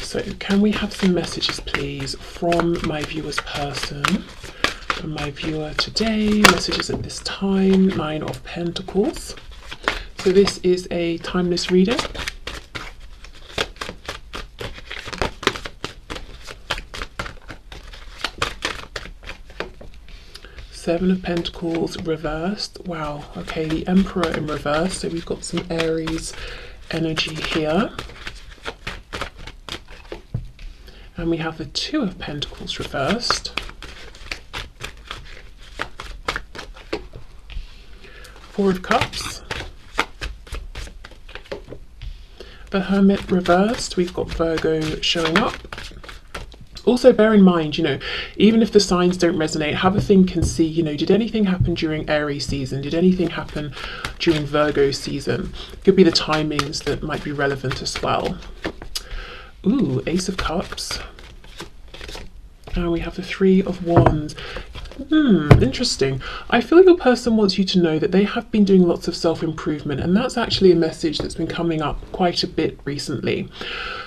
So can we have some messages, please, from my viewer's person, from my viewer today, messages at this time, 9 of Pentacles. So this is a timeless reading. Seven of Pentacles reversed. Wow, okay, the Emperor in reverse. So we've got some Aries energy here. And we have the Two of Pentacles reversed. Four of Cups. The Hermit reversed. We've got Virgo showing up. Also bear in mind, you know, even if the signs don't resonate, have a think and see, you know, did anything happen during Aries season? Did anything happen during Virgo season? Could be the timings that might be relevant as well. Ooh, Ace of Cups. And we have the Three of Wands. Interesting. I feel your person wants you to know that they have been doing lots of self-improvement, and that's actually a message that's been coming up quite a bit recently.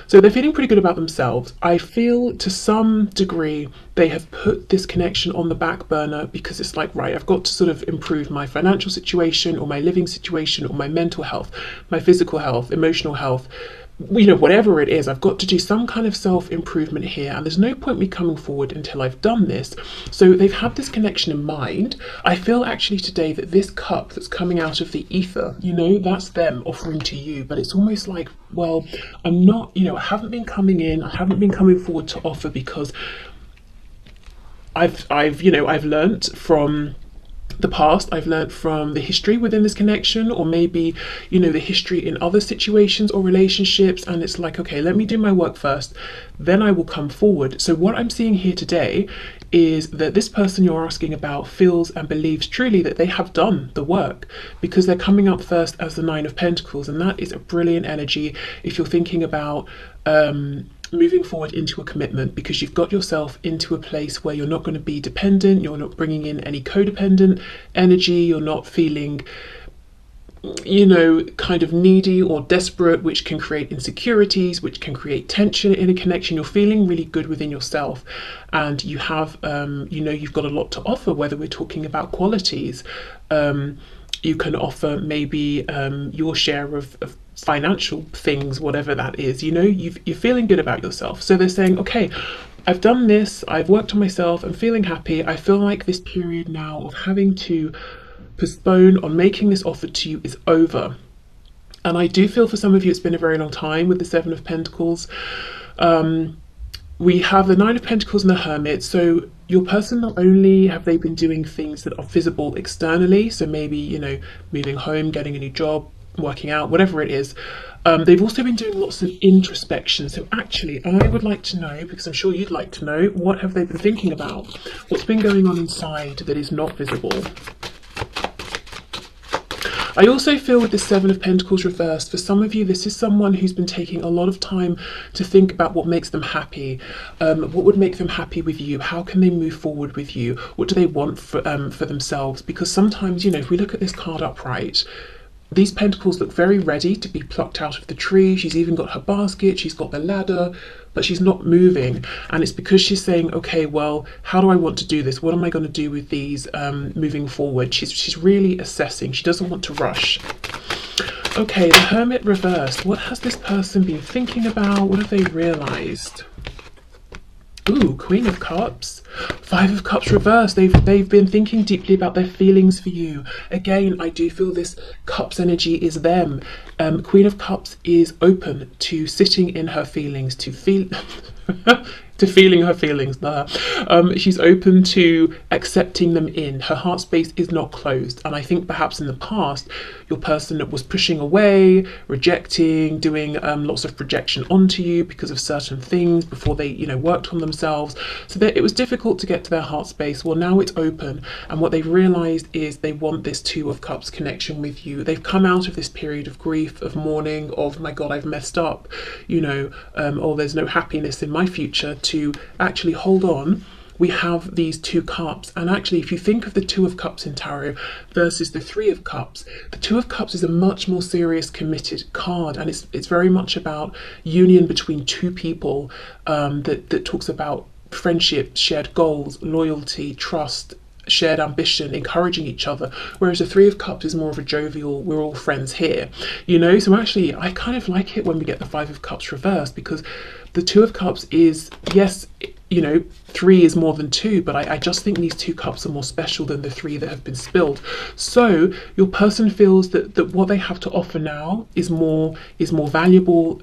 So they're feeling pretty good about themselves. I feel to some degree they have put this connection on the back burner because it's like, right, I've got to sort of improve my financial situation or my living situation or my mental health, my physical health, emotional health, you know, whatever it is, I've got to do some kind of self-improvement here, and there's no point me coming forward until I've done this. So they've had this connection in mind. I feel actually today that this cup that's coming out of the ether, you know, that's them offering to you, but it's almost like, well, I'm not, you know, I haven't been coming in, I haven't been coming forward to offer because I've learnt from the past, I've learned from the history within this connection, or maybe, you know, the history in other situations or relationships, and it's like, okay, let me do my work first, then I will come forward. So what I'm seeing here today is that this person you're asking about feels and believes truly that they have done the work, because they're coming up first as the Nine of Pentacles, and that is a brilliant energy if you're thinking about moving forward into a commitment, because you've got yourself into a place where you're not going to be dependent, you're not bringing in any codependent energy, you're not feeling, you know, kind of needy or desperate, which can create insecurities, which can create tension in a connection. You're feeling really good within yourself, and you have, you know, you've got a lot to offer, whether we're talking about qualities. You can offer maybe your share of financial things, whatever that is, you know, you're feeling good about yourself. So they're saying, okay, I've done this, I've worked on myself, I'm feeling happy. I feel like this period now of having to postpone on making this offer to you is over. And I do feel for some of you it's been a very long time with the Seven of Pentacles. We have the Nine of Pentacles and the Hermit. So your person, not only have they been doing things that are visible externally, so maybe, you know, moving home, getting a new job, working out, whatever it is, they've also been doing lots of introspection. So actually, I would like to know, because I'm sure you'd like to know, what have they been thinking about? What's been going on inside that is not visible? I also feel with the Seven of Pentacles reversed, for some of you, this is someone who's been taking a lot of time to think about what makes them happy, what would make them happy with you, how can they move forward with you, what do they want for themselves? Because sometimes, you know, if we look at this card upright, these pentacles look very ready to be plucked out of the tree. She's even got her basket, she's got the ladder, but she's not moving. And it's because she's saying, okay, well, how do I want to do this? What am I going to do with these moving forward? She's really assessing. She doesn't want to rush. Okay, the Hermit reversed. What has this person been thinking about? What have they realized? Ooh, Queen of Cups, Five of Cups reversed. They've been thinking deeply about their feelings for you. Again, I do feel this Cups energy is them. Queen of Cups is open to sitting in her feelings, to feel to feeling her feelings. She's open to accepting them in. Her heart space is not closed. And I think perhaps in the past, your person that was pushing away, rejecting, doing lots of projection onto you because of certain things before they, you know, worked on themselves. So that it was difficult to get to their heart space. Well, now it's open. And what they've realized is they want this Two of Cups connection with you. They've come out of this period of grief, of mourning, of, my God, I've messed up, you know, or there's no happiness in my future, to actually hold on we have these 2 cups. And actually, if you think of the 2 of Cups in tarot versus the 3 of Cups, the 2 of Cups is a much more serious, committed card, and it's very much about union between 2 people, that talks about friendship, shared goals, loyalty, trust, shared ambition, encouraging each other, whereas the 3 of Cups is more of a jovial, we're all friends here, you know. So actually I kind of like it when we get the 5 of Cups reversed, because the 2 of Cups is, yes, you know, 3 is more than 2, but I just think these 2 cups are more special than the 3 that have been spilled. So your person feels that what they have to offer now is more valuable,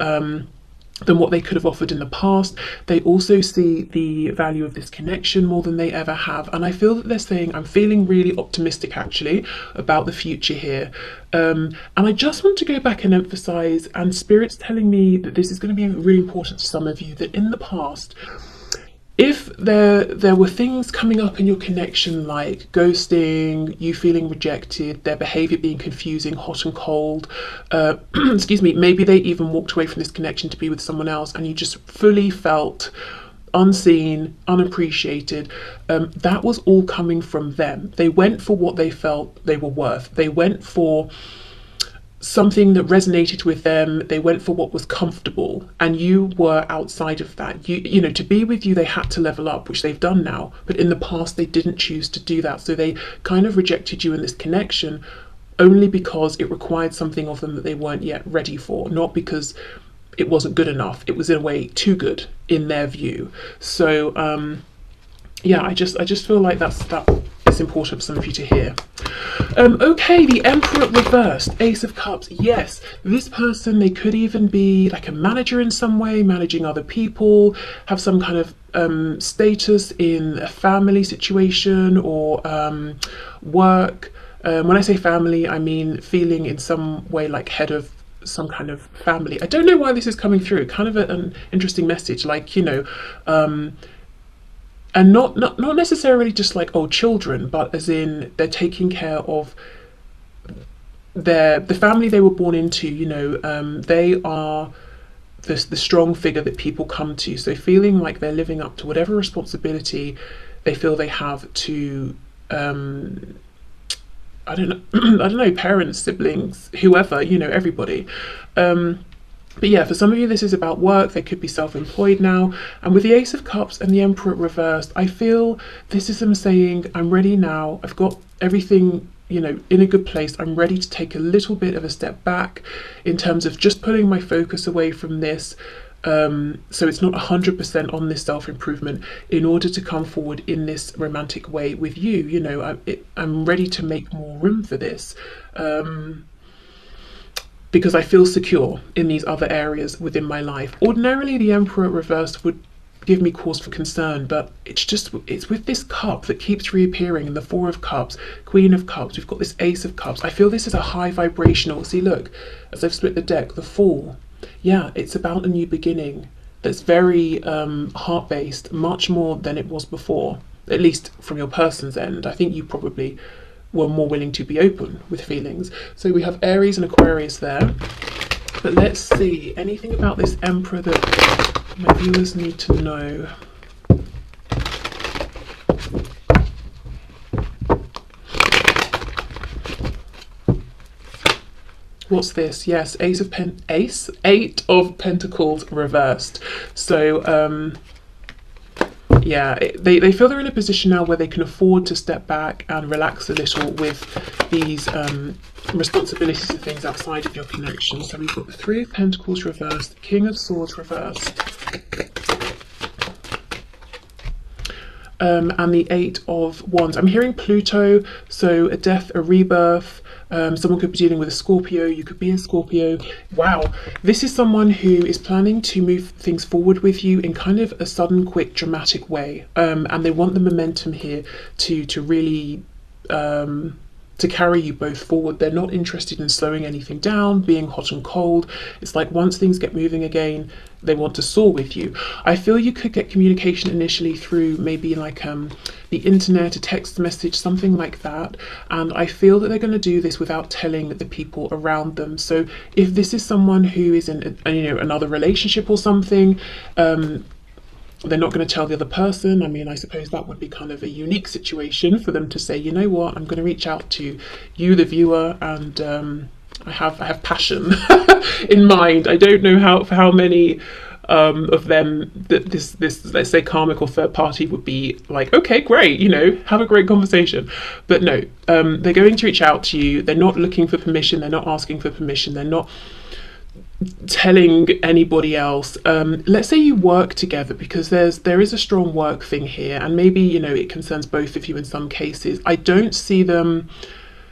than what they could have offered in the past. They also see the value of this connection more than they ever have. And I feel that they're saying, I'm feeling really optimistic actually about the future here. And I just want to go back and emphasize, and Spirit's telling me that this is going to be really important to some of you, that in the past, if there were things coming up in your connection like ghosting, you feeling rejected, their behavior being confusing, hot and cold, excuse me, maybe they even walked away from this connection to be with someone else, and you just fully felt unseen, unappreciated, that was all coming from them. They went for what they felt they were worth. They went for something that resonated with them. They went for what was comfortable, and you were outside of that. You know, to be with you, they had to level up, which they've done now, but in the past they didn't choose to do that. So they kind of rejected you in this connection only because it required something of them that they weren't yet ready for, not because it wasn't good enough. It was in a way too good in their view. So yeah, I just feel like that is important for some of you to hear. Okay, the Emperor reversed, Ace of Cups. Yes, this person, they could even be like a manager in some way, managing other people, have some kind of status in a family situation or work. When I say family, I mean feeling in some way like head of some kind of family. I don't know why this is coming through, kind of an interesting message, like, you know, and not necessarily just like, oh, children, but as in they're taking care of the family they were born into, you know. They are the strong figure that people come to, so feeling like they're living up to whatever responsibility they feel they have to I don't know, parents, siblings, whoever, you know, everybody. But yeah, for some of you, this is about work. They could be self-employed now. And with the Ace of Cups and the Emperor reversed, I feel this is them saying, I'm ready now. I've got everything, you know, in a good place. I'm ready to take a little bit of a step back in terms of just pulling my focus away from this. So it's not 100% on this self-improvement in order to come forward in this romantic way with you. You know, I'm ready to make more room for this. Because I feel secure in these other areas within my life. Ordinarily, the Emperor reversed would give me cause for concern, but it's with this cup that keeps reappearing, in the 4 of Cups, Queen of Cups, we've got this Ace of Cups. I feel this is a high vibrational, see, look, as I've split the deck, the Fool. Yeah, it's about a new beginning that's very heart-based, much more than it was before, at least from your person's end. I think you probably were more willing to be open with feelings. So we have Aries and Aquarius there. But let's see, anything about this Emperor that my viewers need to know. What's this? Yes, Eight of Pentacles reversed. So yeah, they feel they're in a position now where they can afford to step back and relax a little with these responsibilities and things outside of your connection. So we've got the 3 of Pentacles reversed, King of Swords reversed, and the 8 of Wands. I'm hearing Pluto, so a death, a rebirth. Someone could be dealing with a Scorpio, you could be a Scorpio. Wow, this is someone who is planning to move things forward with you in kind of a sudden, quick, dramatic way. And they want the momentum here to really to carry you both forward. They're not interested in slowing anything down, being hot and cold. It's like once things get moving again, they want to soar with you. I feel you could get communication initially through maybe like the internet, a text message, something like that. And I feel that they're going to do this without telling the people around them. So if this is someone who is in you know, another relationship or something, they're not going to tell the other person. I mean, I suppose that would be kind of a unique situation for them to say, you know what, I'm going to reach out to you, the viewer, and I have passion in mind. I don't know for how many of them that this let's say karmic or third party would be like, okay, great, you know, have a great conversation. But no, they're going to reach out to you. They're not looking for permission. They're not asking for permission. They're not telling anybody else. Let's say you work together, because there is a strong work thing here, and maybe, you know, it concerns both of you in some cases. I don't see them,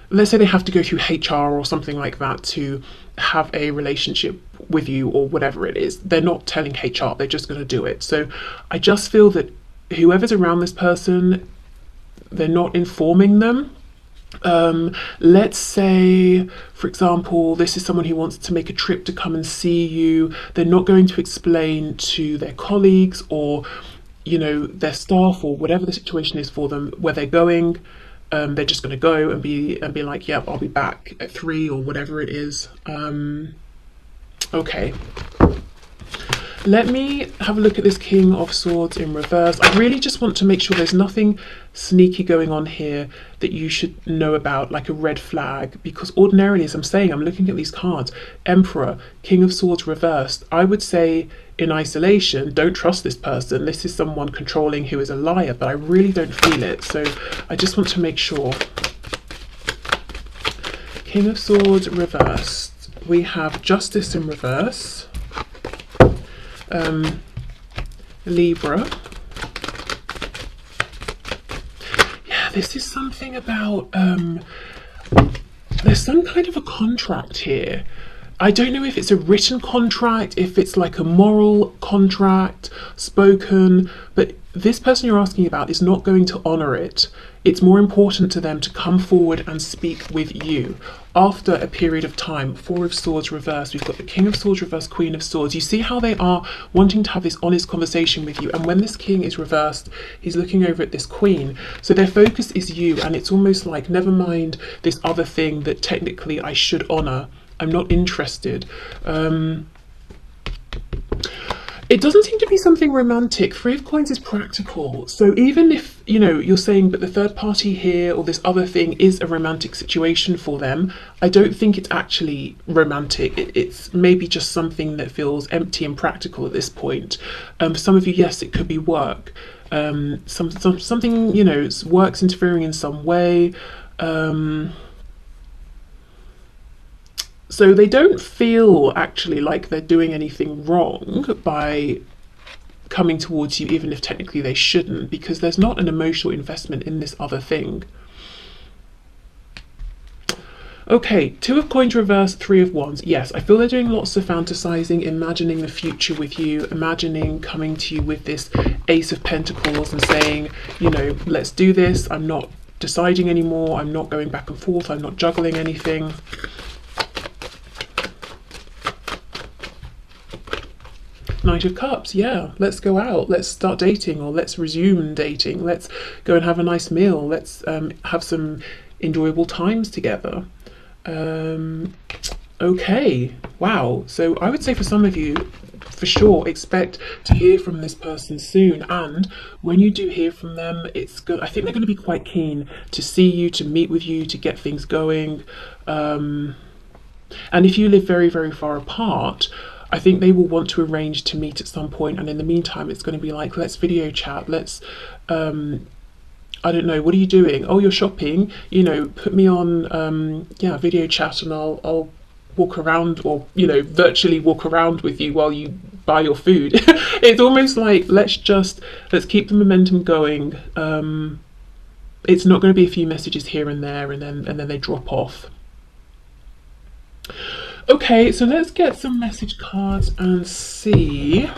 let's say they have to go through HR or something like that to have a relationship with you or whatever it is. They're not telling HR, they're just going to do it. So I just feel that whoever's around this person, they're not informing them. Let's say, for example, this is someone who wants to make a trip to come and see you. They're not going to explain to their colleagues or, you know, their staff or whatever the situation is for them where they're going. They're just going to go and be like, yep, I'll be back at 3 or whatever it is. Okay. Let me have a look at this King of Swords in reverse. I really just want to make sure there's nothing sneaky going on here that you should know about, like a red flag, because ordinarily, as I'm saying, I'm looking at these cards, Emperor, King of Swords reversed. I would say in isolation, don't trust this person. This is someone controlling who is a liar, but I really don't feel it. So I just want to make sure. King of Swords reversed. We have Justice in reverse. Libra. Yeah, this is something about there's some kind of a contract here. I don't know if it's a written contract, if it's like a moral contract, spoken, but this person you're asking about is not going to honor it. It's more important to them to come forward and speak with you after a period of time. 4 of Swords reversed. We've got the King of Swords reversed, Queen of Swords. You see how they are wanting to have this honest conversation with you. And when this King is reversed, he's looking over at this Queen. So their focus is you. And it's almost like, never mind this other thing that technically I should honor. I'm not interested. It doesn't seem to be something romantic. 3 of Coins is practical. So even if, you know, you're saying, but the third party here or this other thing is a romantic situation for them, I don't think it's actually romantic. It's maybe just something that feels empty and practical at this point. For some of you, yes, it could be work. Something, you know, work's interfering in some way. So they don't feel actually like they're doing anything wrong by coming towards you, even if technically they shouldn't, because there's not an emotional investment in this other thing. Okay, 2 of Coins reversed, 3 of Wands. Yes, I feel they're doing lots of fantasizing, imagining the future with you, imagining coming to you with this Ace of Pentacles and saying, you know, let's do this. I'm not deciding anymore. I'm not going back and forth. I'm not juggling anything. Knight of Cups, yeah, let's go out, let's start dating, or let's resume dating, let's go and have a nice meal, let's have some enjoyable times together. Okay, wow, so I would say for some of you, for sure, expect to hear from this person soon, and when you do hear from them, it's good. I think they're going to be quite keen to see you, to meet with you, to get things going. And if you live very, very far apart, I think they will want to arrange to meet at some point, and in the meantime it's going to be like, let's video chat, let's I don't know, what are you doing? Oh, you're shopping, you know, put me on yeah, video chat, and I'll walk around, or, you know, virtually walk around with you while you buy your food. It's almost like, let's keep the momentum going. It's not going to be a few messages here and there and then they drop off. Okay, so let's get some message cards and see.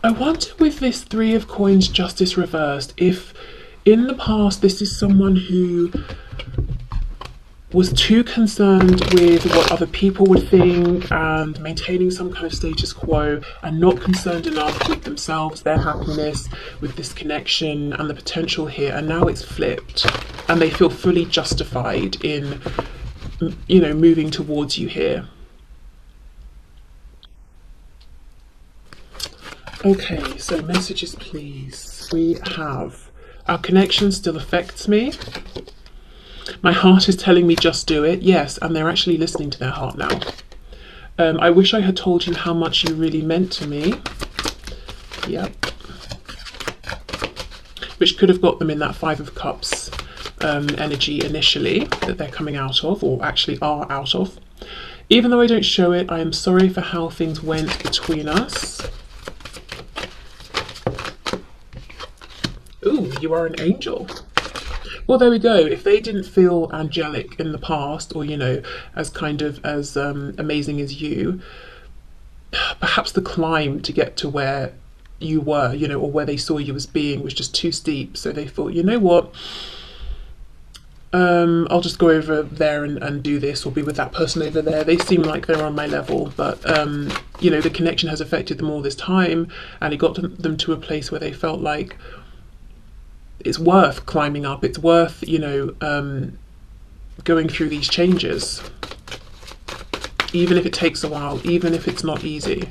I wonder with this 3 of Coins Justice reversed, if in the past this is someone who was too concerned with what other people would think and maintaining some kind of status quo, and not concerned enough with themselves, their happiness, with this connection and the potential here, and now it's flipped and they feel fully justified in you know, moving towards you here. Okay, so messages, please. We have, our connection still affects me. My heart is telling me just do it. Yes, and they're actually listening to their heart now. I wish I had told you how much you really meant to me. Yep. Which could have got them in that Five of Cups energy initially that they're coming out of, or actually are out of. Even though I don't show it, I am sorry for how things went between us. Ooh, you are an angel. Well, there we go. If they didn't feel angelic in the past, or, you know, as kind of as amazing as you, perhaps the climb to get to where you were, you know, or where they saw you as being was just too steep. So they thought, you know what, I'll just go over there and do this, or be with that person over there. They seem like they're on my level, but you know, the connection has affected them all this time, and it got them to a place where they felt like it's worth climbing up, it's worth, you know, going through these changes, even if it takes a while, even if it's not easy.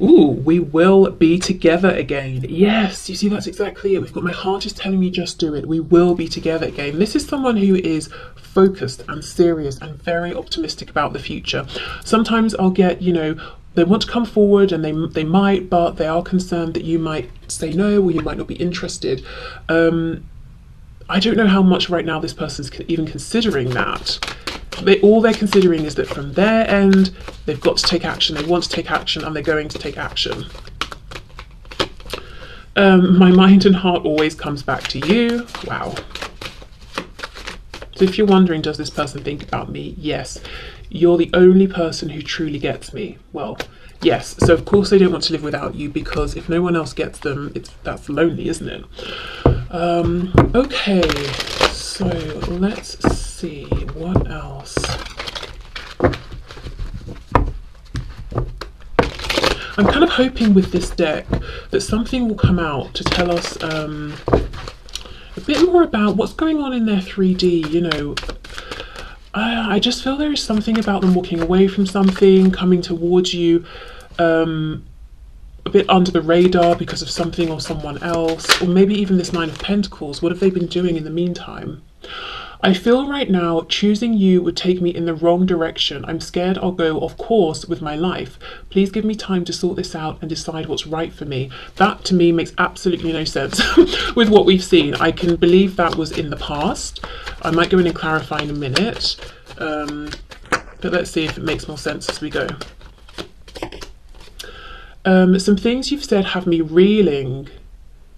Ooh, we will be together again. Yes, you see, that's exactly it. We've got my heart is telling me just do it. We will be together again. This is someone who is focused and serious and very optimistic about the future. Sometimes I'll get, you know, they want to come forward and they might, but they are concerned that you might say no, or you might not be interested. I don't know how much right now this person's even considering that. All they're considering is that from their end, they've got to take action, they want to take action, and they're going to take action. My mind and heart always comes back to you. Wow. So if you're wondering, does this person think about me? Yes. You're the only person who truly gets me. Well, yes. So of course they don't want to live without you, because if no one else gets them, that's lonely, isn't it? Okay, so let's see what else. I'm kind of hoping with this deck that something will come out to tell us a bit more about what's going on in their 3D, you know. I just feel there is something about them walking away from something, coming towards you, a bit under the radar because of something or someone else, or maybe even this Nine of Pentacles. What have they been doing in the meantime? I feel right now choosing you would take me in the wrong direction. I'm scared I'll go off course with my life. Please give me time to sort this out and decide what's right for me. That to me makes absolutely no sense with what we've seen. I can believe that was in the past. I might go in and clarify in a minute, but let's see if it makes more sense as we go. Some things you've said have me reeling.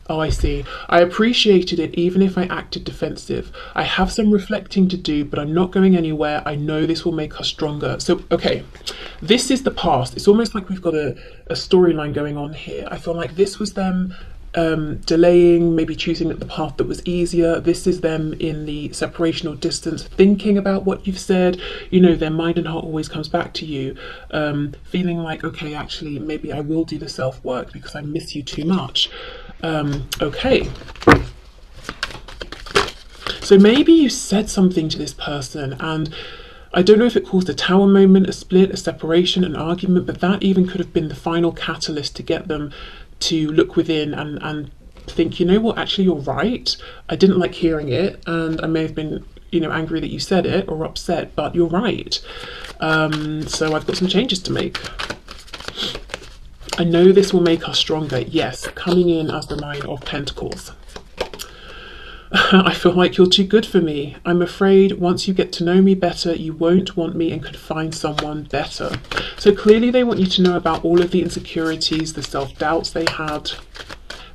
Oh, I see. I appreciated it even if I acted defensive. I have some reflecting to do, but I'm not going anywhere. I know this will make us stronger. So, okay, this is the past. It's almost like we've got a storyline going on here. I feel like this was them delaying, maybe choosing the path that was easier. This is them in the separation or distance, thinking about what you've said. You know, their mind and heart always comes back to you, feeling like, okay, actually, maybe I will do the self-work because I miss you too much. Okay. So maybe you said something to this person, and I don't know if it caused a tower moment, a split, a separation, an argument, but that even could have been the final catalyst to get them to look within and think, you know what, actually you're right. I didn't like hearing it, and I may have been, you know, angry that you said it or upset, but you're right. So I've got some changes to make. I know this will make us stronger. Yes, coming in as the Nine of Pentacles. I feel like you're too good for me. I'm afraid once you get to know me better, you won't want me and could find someone better. So clearly they want you to know about all of the insecurities, the self-doubts they had,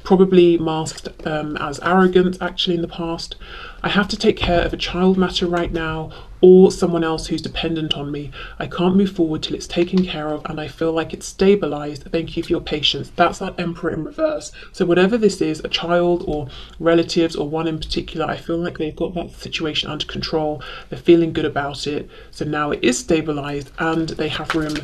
probably masked as arrogant actually in the past. I have to take care of a child matter right now, or someone else who's dependent on me. I can't move forward till it's taken care of, and I feel like it's stabilized. Thank you for your patience. That's that Emperor in reverse. So whatever this is, a child or relatives or one in particular, I feel like they've got that situation under control. They're feeling good about it. So now it is stabilized, and they have room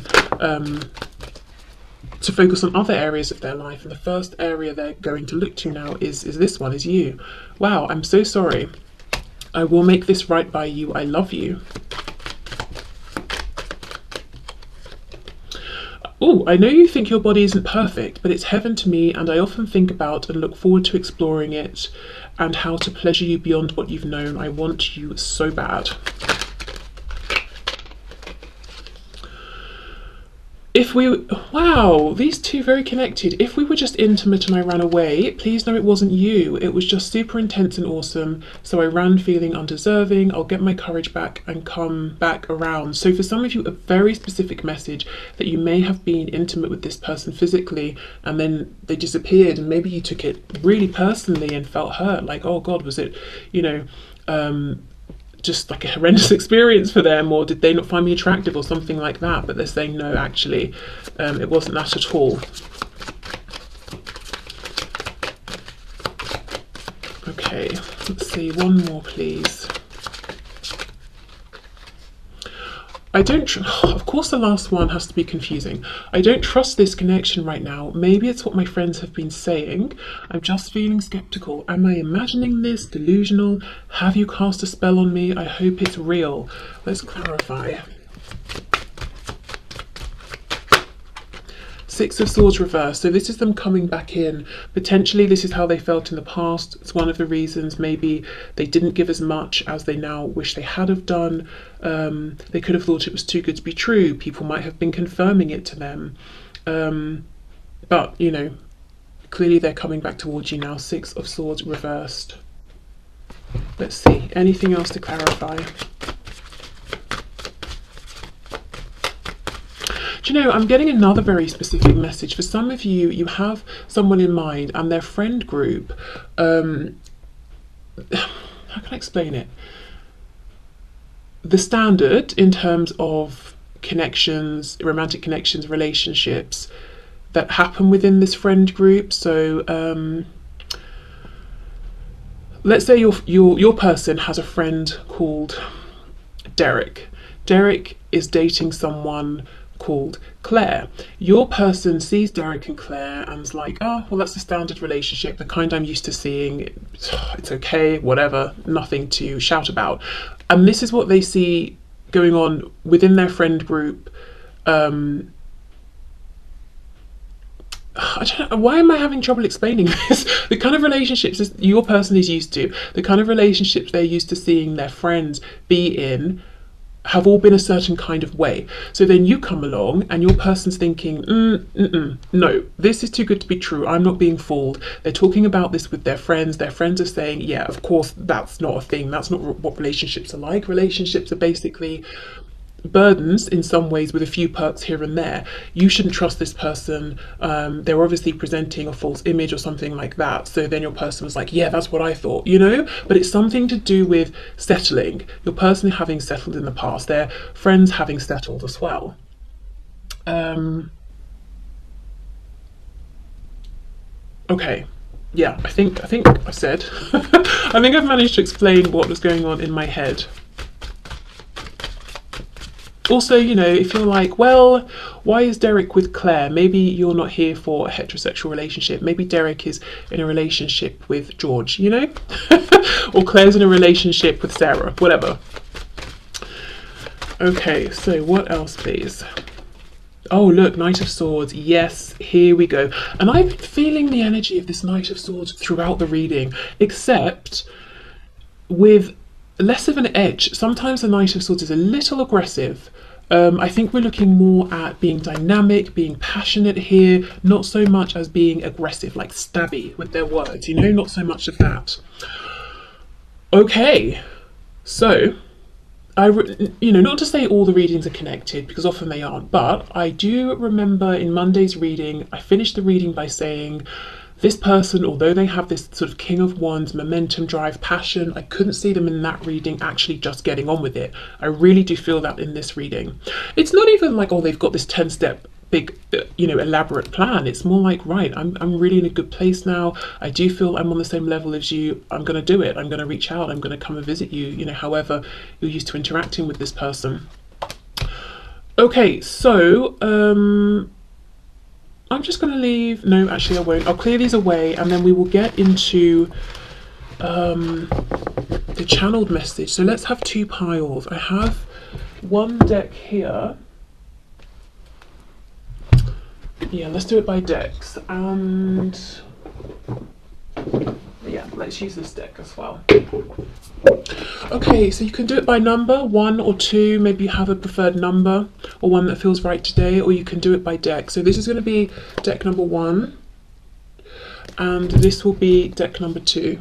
to focus on other areas of their life. And the first area they're going to look to now is this one, is you. Wow, I'm so sorry. I will make this right by you. I love you. Oh, I know you think your body isn't perfect, but it's heaven to me, and I often think about and look forward to exploring it and how to pleasure you beyond what you've known. I want you so bad. If we, wow, these two very connected. If we were just intimate and I ran away, please know it wasn't you. It was just super intense and awesome. So I ran feeling undeserving. I'll get my courage back and come back around. So for some of you, a very specific message that you may have been intimate with this person physically and then they disappeared, and maybe you took it really personally and felt hurt. Like, oh God, was it, you know, just like a horrendous experience for them, or did they not find me attractive or something like that? But they're saying no, actually it wasn't that at all. Okay, let's see, one more please. Of course the last one has to be confusing. I don't trust this connection right now. Maybe it's what my friends have been saying. I'm just feeling skeptical. Am I imagining this? Delusional? Have you cast a spell on me? I hope it's real. Let's clarify. Six of Swords reversed. So this is them coming back in. Potentially this is how they felt in the past. It's one of the reasons maybe they didn't give as much as they now wish they had have done. They could have thought it was too good to be true. People might have been confirming it to them. But, you know, clearly they're coming back towards you now. Six of Swords reversed. Let's see. Anything else to clarify? Do you know, I'm getting another very specific message. For some of you, you have someone in mind and their friend group, how can I explain it? The standard in terms of connections, romantic connections, relationships that happen within this friend group. So let's say your person has a friend called Derek. Derek is dating someone called Claire. Your person sees Derek and Claire and is like, oh, well, that's the standard relationship, the kind I'm used to seeing. It's okay, whatever, nothing to shout about. And this is what they see going on within their friend group. I don't know, why am I having trouble explaining this? The kind of relationships your person is used to, the kind of relationships they're used to seeing their friends be in, have all been a certain kind of way. So then you come along and your person's thinking, no, this is too good to be true. I'm not being fooled. They're talking about this with their friends. Their friends are saying, yeah, of course, that's not a thing. That's not what relationships are like. Relationships are basically burdens in some ways with a few perks here and there. You shouldn't trust this person. They're obviously presenting a false image or something like that. So then your person was like, yeah, that's what I thought, you know? But it's something to do with settling. Your person having settled in the past, their friends having settled as well. Okay. Yeah, I think I said. I think I've managed to explain what was going on in my head. Also, you know, if you're like, well, why is Derek with Claire? Maybe you're not here for a heterosexual relationship. Maybe Derek is in a relationship with George, you know? Or Claire's in a relationship with Sarah, whatever. Okay, so what else, please? Oh, look, Knight of Swords. Yes, here we go. And I've been feeling the energy of this Knight of Swords throughout the reading, except with less of an edge. Sometimes the Knight of Swords is a little aggressive. I think we're looking more at being dynamic, being passionate here, not so much as being aggressive, like stabby with their words, you know, not so much of that. Okay, so you know, not to say all the readings are connected, because often they aren't, but I do remember in Monday's reading, I finished the reading by saying, this person, although they have this sort of King of Wands, momentum, drive, passion, I couldn't see them in that reading actually just getting on with it. I really do feel that in this reading. It's not even like, oh, they've got this 10-step big, you know, elaborate plan. It's more like, right, I'm really in a good place now. I do feel I'm on the same level as you. I'm going to do it. I'm going to reach out. I'm going to come and visit you, you know, however you're used to interacting with this person. Okay, so, I'm just going to leave, no, actually I won't. I'll clear these away and then we will get into the channeled message. So let's have 2 piles. I have one deck here. Yeah, let's do it by decks. And yeah, let's use this deck as well. Okay, so you can do it by number, 1 or 2, maybe you have a preferred number or one that feels right today, or you can do it by deck. So this is going to be deck number 1, and this will be deck number 2.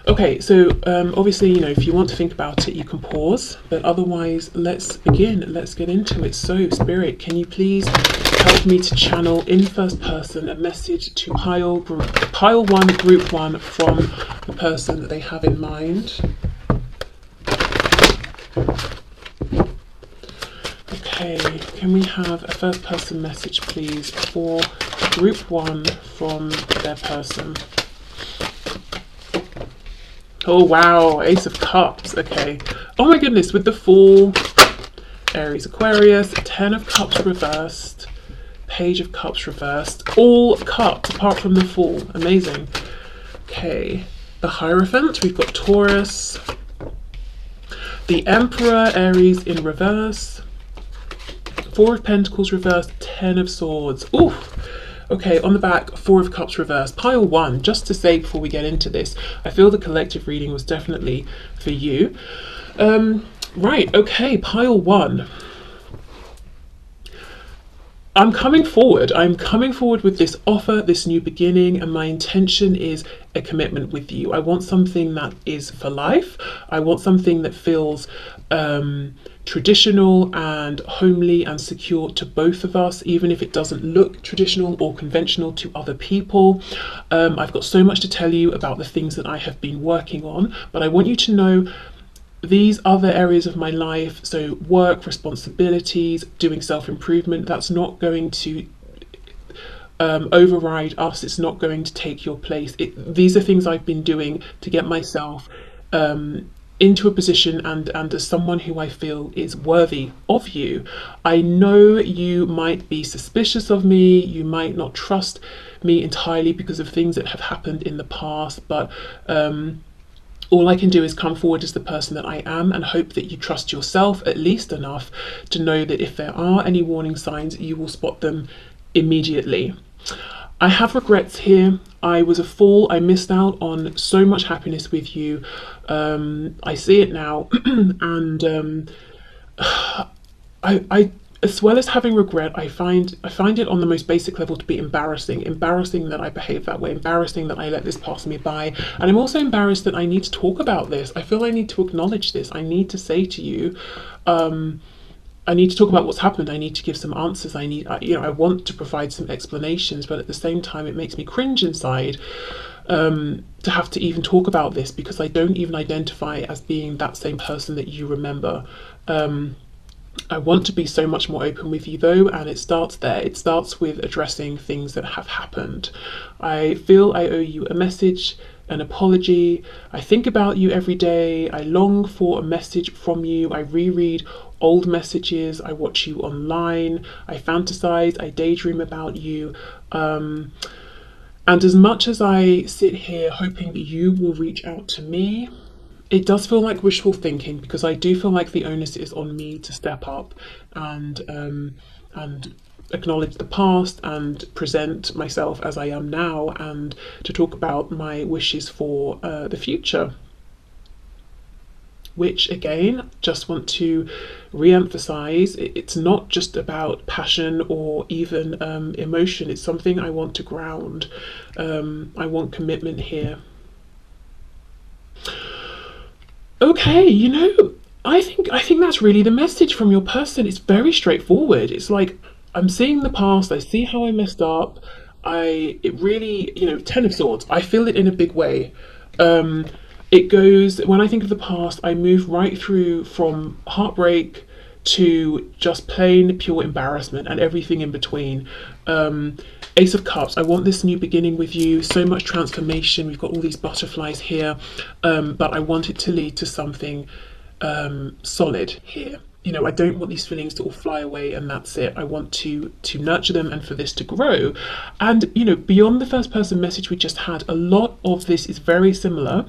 Okay, so obviously, you know, if you want to think about it, you can pause, but otherwise, let's begin. Let's get into it. So, Spirit, can you please help me to channel in first person a message to pile 1, group 1 from the person that they have in mind? Okay, can we have a first person message, please, for group 1 from their person? Oh wow, Ace of Cups, okay. Oh my goodness, with the Fool, Aries, Aquarius, 10 of Cups reversed, Page of Cups reversed, all cups apart from the Fool, amazing. Okay, the Hierophant, we've got Taurus, the Emperor, Aries in reverse, 4 of Pentacles reversed, 10 of Swords, oof. Okay, on the back, 4 of Cups reversed. Pile 1, just to say before we get into this, I feel the collective reading was definitely for you. Right, okay, pile 1. I'm coming forward with this offer, this new beginning, and my intention is a commitment with you. I want something that is for life. I want something that feels traditional and homely and secure to both of us, even if it doesn't look traditional or conventional to other people. I've got so much to tell you about the things that I have been working on, but I want you to know these other areas of my life, so work, responsibilities, doing self-improvement, that's not going to override us. It's not going to take your place. These are things I've been doing to get myself into a position and as someone who I feel is worthy of you. I know you might be suspicious of me, you might not trust me entirely because of things that have happened in the past, but all I can do is come forward as the person that I am and hope that you trust yourself at least enough to know that if there are any warning signs, you will spot them immediately. I have regrets here. I was a fool. I missed out on so much happiness with you. I see it now. And I as well as having regret, I find it on the most basic level to be embarrassing that I behave that way, embarrassing that I let this pass me by. And I'm also embarrassed that I need to talk about this. I feel I need to acknowledge this. I need to say to you, I need to talk about what's happened. I need to give some answers. I want to provide some explanations, but at the same time, it makes me cringe inside to have to even talk about this, because I don't even identify as being that same person that you remember. I want to be so much more open with you though, and it starts there. It starts with addressing things that have happened. I feel I owe you a message, an apology. I think about you every day. I long for a message from you. I reread old messages. I watch you online. I fantasize. I daydream about you. And as much as I sit here hoping that you will reach out to me, it does feel like wishful thinking, because I do feel like the onus is on me to step up and acknowledge the past and present myself as I am now, and to talk about my wishes for the future. Which again, just want to re-emphasize, it's not just about passion or even emotion. It's something I want to ground. I want commitment here. Okay, you know, I think that's really the message from your person. It's very straightforward. It's like, I'm seeing the past, I see how I messed up. It really, you know, 10 of Swords, I feel it in a big way. It goes, when I think of the past, I move right through from heartbreak to just plain pure embarrassment and everything in between. Ace of Cups, I want this new beginning with you, so much transformation. We've got all these butterflies here, but I want it to lead to something solid here. you know, I don't want these feelings to all fly away and that's it. I want to nurture them and for this to grow. And, you know, beyond the first person message we just had, a lot of this is very similar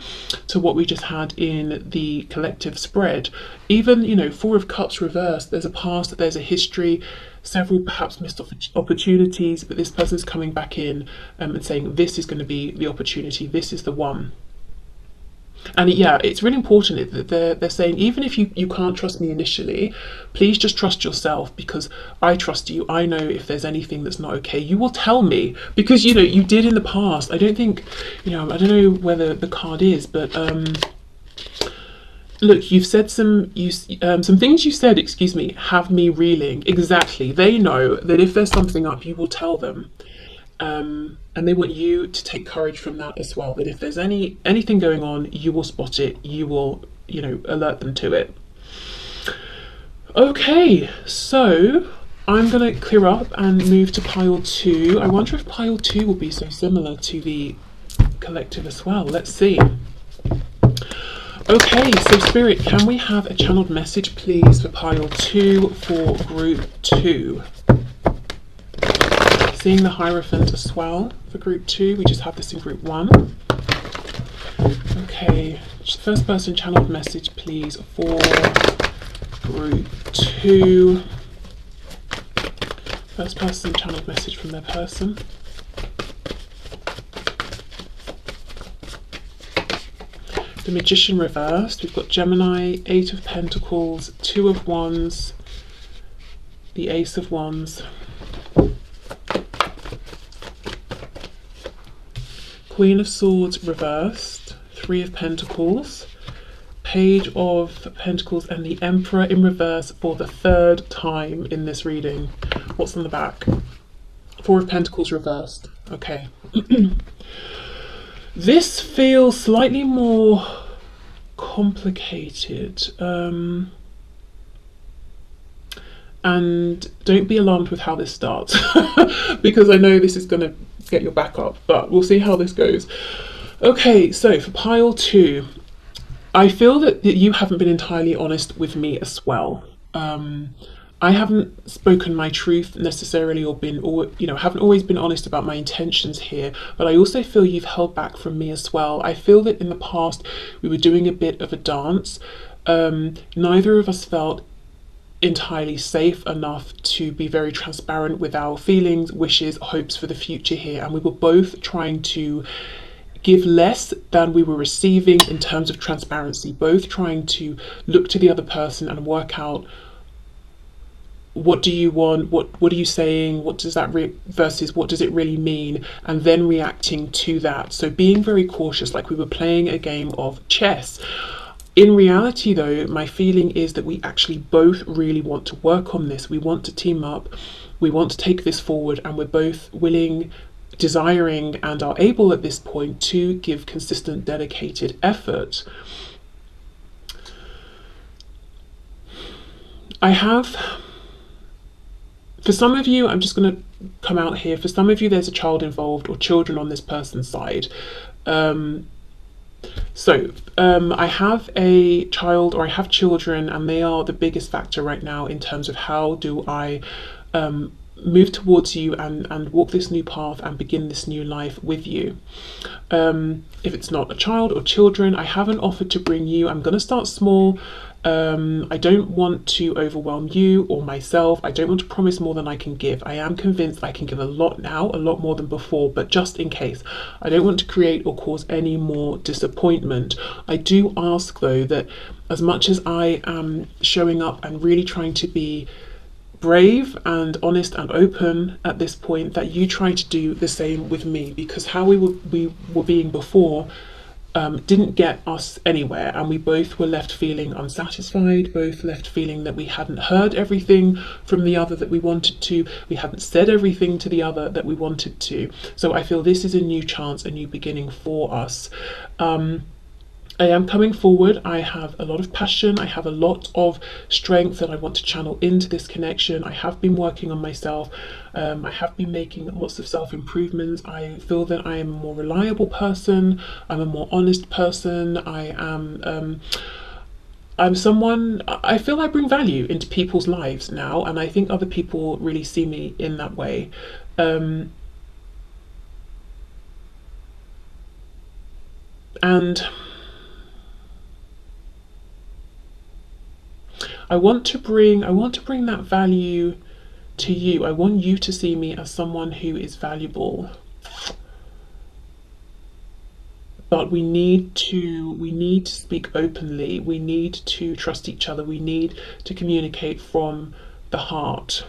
to what we just had in the collective spread. Even, you know, Four of Cups reversed, there's a past, there's a history, several perhaps missed opportunities, but this person's coming back in and saying this is going to be the opportunity, this is the one. And yeah, it's really important that they're saying, even if you can't trust me initially, please just trust yourself, because I trust you. I know if there's anything that's not okay, you will tell me, because, you know, you did in the past. I don't think, you know, I don't know whether the card is, but look, you've said some things you said, excuse me, have me reeling. Exactly. They know that if there's something up, you will tell them. And they want you to take courage from that as well, that if there's anything going on, you will spot it, you will, you know, alert them to it. Okay, so I'm going to clear up and move to pile 2. I wonder if pile 2 will be so similar to the collective as well. Let's see. Okay, so Spirit, can we have a channeled message please for pile 2 for group 2? Seeing the Hierophant as well for group 2. We just have this in group 1. Okay, first person channeled message please for group 2. First person channeled message from their person. The Magician reversed. We've got Gemini, 8 of Pentacles, 2 of Wands, the Ace of Wands. Queen of Swords reversed, 3 of Pentacles, Page of Pentacles, and the Emperor in reverse for the 3rd time in this reading. What's on the back? 4 of Pentacles reversed. Okay. This feels slightly more complicated. And don't be alarmed with how this starts, because I know this is going to get your back up, but we'll see how this goes. Okay, so for pile 2, I feel that you haven't been entirely honest with me as well. I haven't spoken my truth necessarily, or haven't always been honest about my intentions here, but I also feel you've held back from me as well. I feel that in the past we were doing a bit of a dance. Neither of us felt entirely safe enough to be very transparent with our feelings, wishes, hopes for the future here, and we were both trying to give less than we were receiving in terms of transparency, both trying to look to the other person and work out, what do you want, what are you saying, what does that versus what does it really mean, and then reacting to that. So being very cautious, like we were playing a game of chess. In reality though, my feeling is that we actually both really want to work on this. We want to team up, we want to take this forward, and we're both willing, desiring, and are able at this point to give consistent, dedicated effort. For some of you, I'm just going to come out here, for some of you there's a child involved or children on this person's side. I have a child, or I have children, and they are the biggest factor right now in terms of how do I move towards you and walk this new path and begin this new life with you. If it's not a child or children, I haven't offered to bring you. I'm going to start small. I don't want to overwhelm you or myself. I don't want to promise more than I can give. I am convinced I can give a lot now, a lot more than before, but just in case, I don't want to create or cause any more disappointment. I do ask though that as much as I am showing up and really trying to be brave and honest and open at this point, that you try to do the same with me, because how we were being before didn't get us anywhere, and we both were left feeling unsatisfied, both left feeling that we hadn't heard everything from the other that we wanted to, we hadn't said everything to the other that we wanted to. So I feel this is a new chance, a new beginning for us. I am coming forward. I have a lot of passion. I have a lot of strength that I want to channel into this connection. I have been working on myself. I have been making lots of self-improvements. I feel that I am a more reliable person. I'm a more honest person. I am I'm someone, I feel I bring value into people's lives now, and I think other people really see me in that way. Um, and I want to bring that value to you. I want you to see me as someone who is valuable. But we need to speak openly. We need to trust each other. We need to communicate from the heart.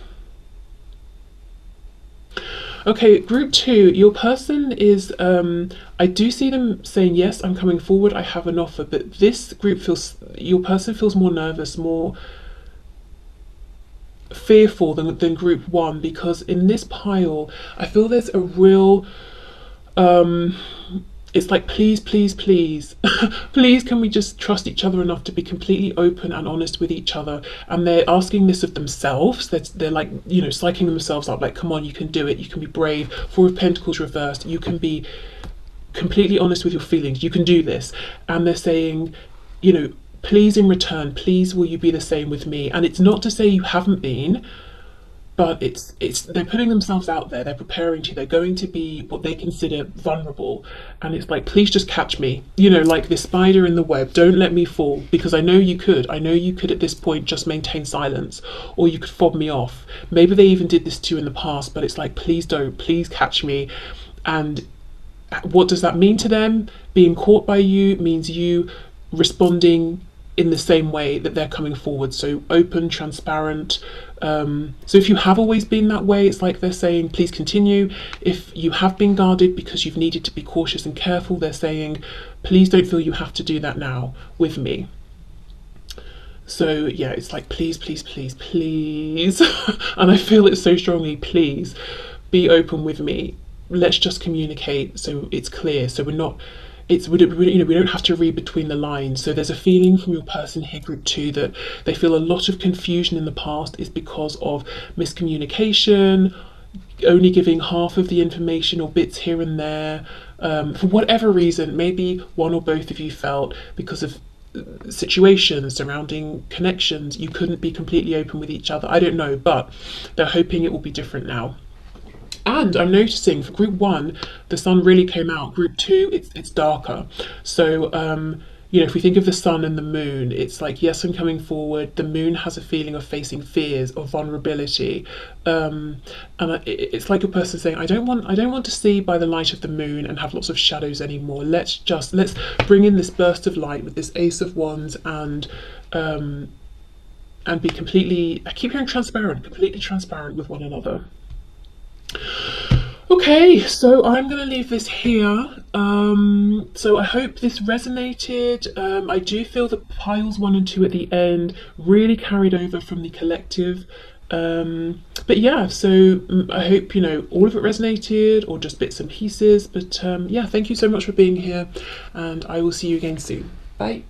Okay, group two, your person is, I do see them saying, yes, I'm coming forward, I have an offer, but this group feels, your person feels more nervous, more fearful than group one, because in this pile, I feel there's a real, um, it's like, please, please, please, please, can we just trust each other enough to be completely open and honest with each other? And they're asking this of themselves. They're like, you know, psyching themselves up, like, come on, you can do it. You can be brave. Four of Pentacles reversed. You can be completely honest with your feelings. You can do this. And they're saying, you know, please, in return, please, will you be the same with me? And it's not to say you haven't been, but it's they're putting themselves out there. They're preparing to, they're going to be what they consider vulnerable, and it's like, please just catch me, you know, like this spider in the web. Don't let me fall, because I know you could. I know you could at this point just maintain silence, or you could fob me off. Maybe they even did this to you in the past, but it's like, please don't, please catch me. And what does that mean to them? Being caught by you means you responding in the same way that they're coming forward. So open, transparent. So if you have always been that way, it's like they're saying, please continue. If you have been guarded because you've needed to be cautious and careful, they're saying, please don't feel you have to do that now with me. So yeah, it's like, please, please, please, please. And I feel it so strongly, please be open with me. Let's just communicate so it's clear. So we're not, we don't have to read between the lines. So there's a feeling from your person here, group two, that they feel a lot of confusion in the past is because of miscommunication, only giving half of the information or bits here and there, for whatever reason. Maybe one or both of you felt, because of situations surrounding connections, you couldn't be completely open with each other. I don't know, but they're hoping it will be different now. And I'm noticing for group one, the sun really came out. Group two, it's darker. So, you know, if we think of the sun and the moon, it's like, yes, I'm coming forward. The moon has a feeling of facing fears, of vulnerability. And it's like a person saying, I don't want to see by the light of the moon and have lots of shadows anymore. Let's bring in this burst of light with this Ace of Wands, and be completely, I keep hearing transparent, completely transparent with one another. Okay, so I'm going to leave this here. So I hope this resonated. I do feel that piles 1 and 2 at the end really carried over from the collective. But yeah, so I hope, you know, all of it resonated, or just bits and pieces. But yeah, thank you so much for being here, and I will see you again soon. Bye.